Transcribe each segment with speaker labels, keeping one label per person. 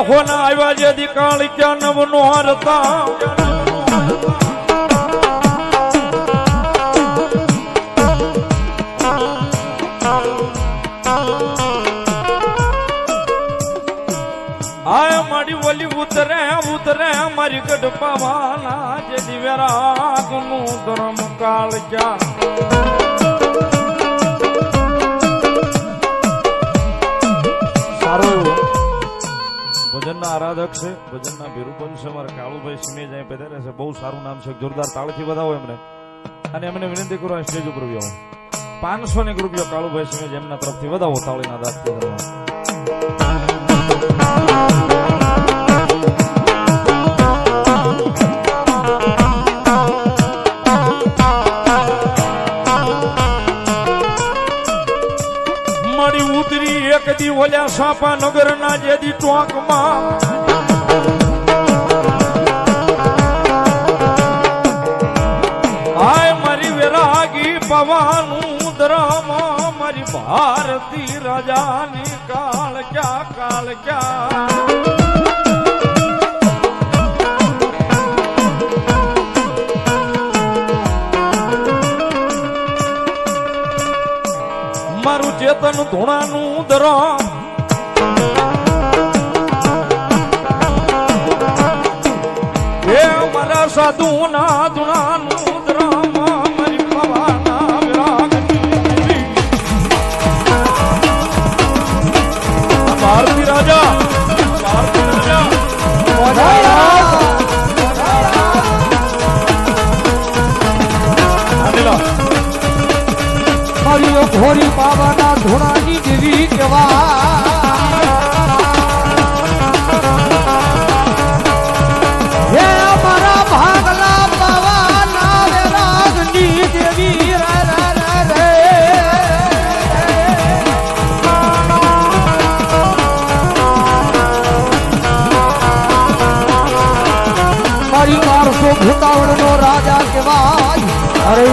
Speaker 1: હોના આવ્યા જે દીકાળ ક્યાં નવનો હરતા આય મારી ઓલી ઉતરે ઉતરે મારી ગઢ પાવાના જે દિવ્યરાગનું ધર્મ કાળ ક્યાં સારું ભજનના આરાધક છે ભજનના વિરૂપન છે મારા કાળુભાઈ સિમેજ અહીં પધારે છે બહુ સારું નામ છે જોરદાર તાળથી વધાવો એમને અને એમને વિનંતી કરો સ્ટેજ ઉપર આવો 500 ની રૂપિયા કાળુભાઈ સિમેજ એમના તરફથી વધાવો તાળીના દાંતથી મારી ઉતરી એક દી ઓલ્યા સાપા નગર ના જેદી ટોંકમાં આય મારી વેરાગી પવાનું દ્રમ મારી ભારતી રાજાની કાળ ક્યાં મારું ચેતન ધૂણાનું દરમ એ મારા સાધુ ના ધૂણાનું દરમ મારી પવાના વિરાગની ભારતી રાજા
Speaker 2: ઘોરી પાવાના ધોળાની દેવી કેવા હે મારા ભાગલા પાવાના વેરાગની દેવી રે મારી 1200 ભૂતાવળનો રાજા કેવાય અરે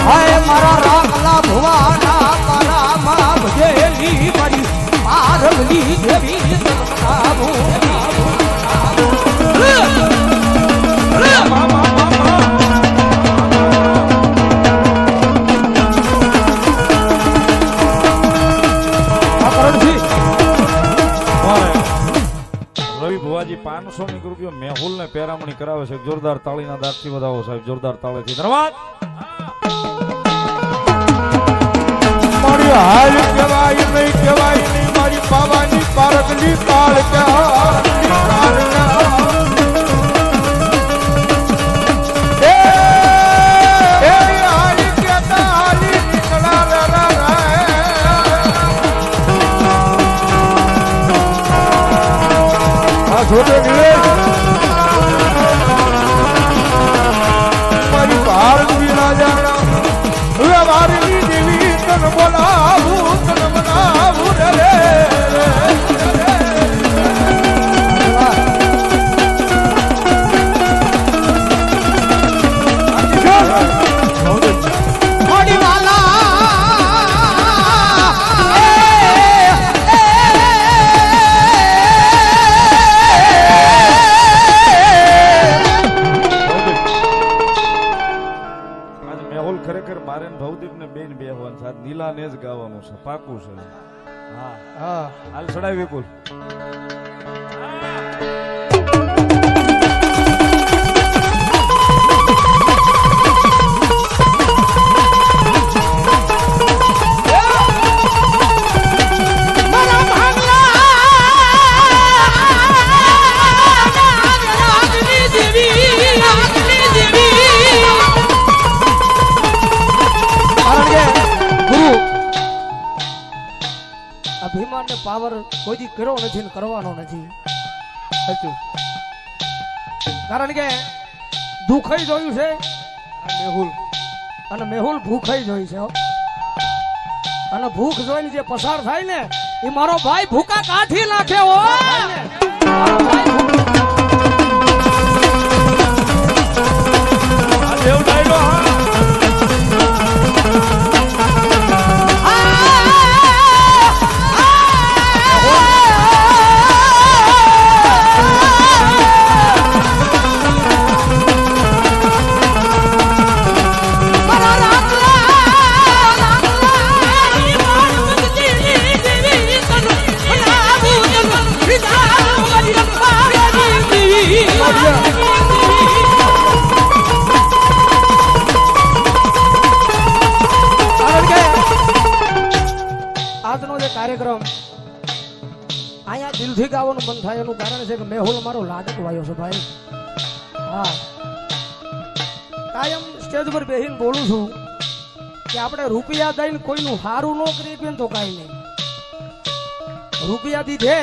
Speaker 2: હાય મારા રાખલા ભુવાના તારા માં ભજેલી મારી પારવલી દેવી
Speaker 1: રવિ ભુવાજી 500 ની રૂપિયા મેહુલ ને પેરામણી કરાવે છે જોરદાર તાળીના દાંતથી વધાવો સાહેબ જોરદાર તાળીથી ધન્યવાદ
Speaker 2: હાલ કહેવાય નહીં મારી પાવાની પારકલી કાળ મારી પારકલી રાજા મારી દેવી તન બોલાવું તન બનાવું રે
Speaker 1: નીલા ને જ ગાવાનું છે પાકું છે હા હા હાલ ચડાવી વિપુલ
Speaker 2: અભિમાન ને પાવર કોઈ દી કર્યો નથી ને કરવાનો નથી સાચું કારણ કે દુખાઈ જોયું છે મેહુલ ભૂખાઈ જોઈ છે અને ભૂખ જોઈને જે પસાર થાય ને એ મારો ભાઈ ભૂકા કાઢી નાખે હો કાર્યક્રમ અહીંયા દિલથી ગાવાનું મન થાય એનું કારણ છે કે મેહુલ મારો લાડક વાયો છે ભાઈ. હા, કાયમ સ્ટેજ પર બેહીને બોલું છું કે આપણે રૂપિયા દઈને કોઈનું હારું ન કરી શકીએ ને તો કાંઈ નહીં. રૂપિયા દીધે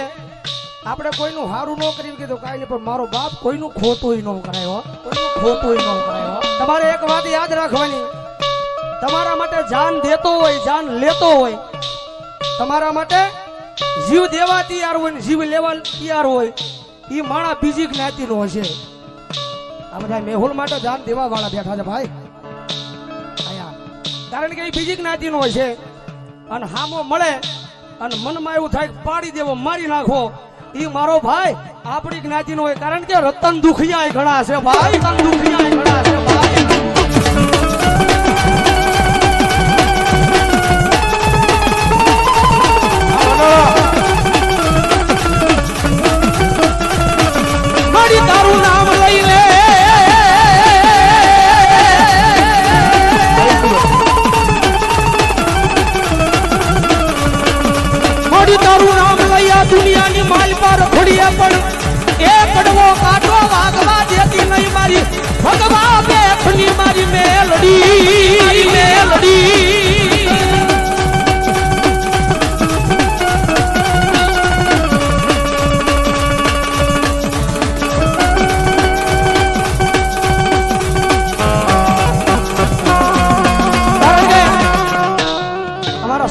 Speaker 2: આપણે કોઈનું હારું ન કરી શકીએ તો કાંઈ નહીં, પણ મારો બાપ કોઈનું ખોટું ન કરાય હો, કોઈનું ખોટું ન કરાય હો. તમારે એક વાત યાદ રાખવાની, તમારા માટે જાન દેતો હોય, જાન લેતો હોય, તમારા માટે જીવ દેવા તૈયાર હોય ને જીવ લેવા તૈયાર હોય, એ માણા બીજી જ્ઞાતિનો હશે. આ બધા મેહુલ માટે જાન દેવા વાળા બેઠા છે ભાઈ અહીંયા, કારણ કે એ બીજી જ્ઞાતિનો હશે. અને હામો મળે અને મનમાં એવું થાય કે પાડી દેવો, મારી નાખો, એ મારો ભાઈ આપણી જ્ઞાતિનો હોય. કારણ કે રતન દુખિયા ઘણા છે ભાઈ, રતન દુખિયા ઘણા છે ભાઈ. મારી તારું નામ લઈ લે, મારી તારું નામ લઈ દુનિયાની માલ પર ઘોડીએ પણ એ કડવો કાઢો વાગવા દેતી નહીં મારી ભગવા બેખની મારી મેલડી, મેલડી.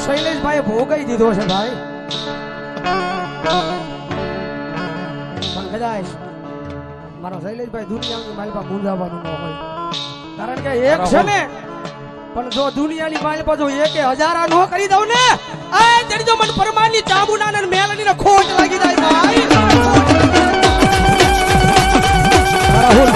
Speaker 2: શૈલેષભાઈ ભોગાઈ દીધો છે ભાઈ, પણ કદાચ મારા શૈલેષભાઈ દુનિયાની માલિકા મૂંઝાવાનું ન હોય. કારણ કે એક છે ને, પણ જો દુનિયાની માલિકા જો એકે હજારા નો કરી દઉં ને, આ તેડી જો મન પરમાની ચામુના ને મેલની ને ખોટ લાગી જાય ભાઈ. રાહુલ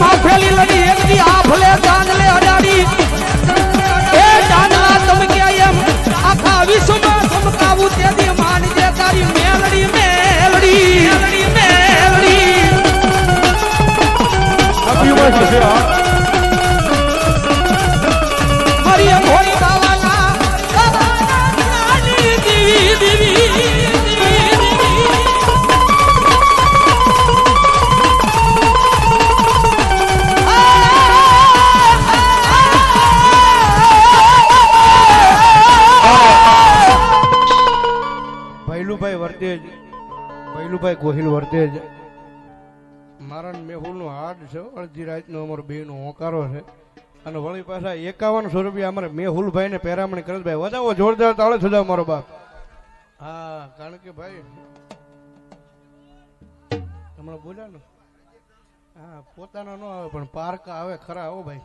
Speaker 2: માફેલી લડી એકદી આ ભલે ચાંદલે અડાડી, એ ચાંદલા ચમક્યા એમ આખા વિશ્વમાં ચમકાવું તેથી માનજે તારી મેલડી, મેલડી, મેલડી, મેલડી. મારી ઘોડી બાવાના દીવી, દીવી.
Speaker 3: ભૈલુભાઈ ગોહિલ વર્તેજ મારા મેહુલનું હાડ છે. અડધી રાતનો અમારો બેનો હોકારો છે અને વળી પાછા 5100 રૂપિયા અમારે મેહુલભાઈ ને પેરામણી કરજભાઈ વધાવો જોરદાર તાળે સુધાવ મારો બાપ. હા, કારણ કે ભાઈ હમણાં બોલ્યા ને, હા પોતાના ન આવે પણ પારકા આવે ખરા. હો ભાઈ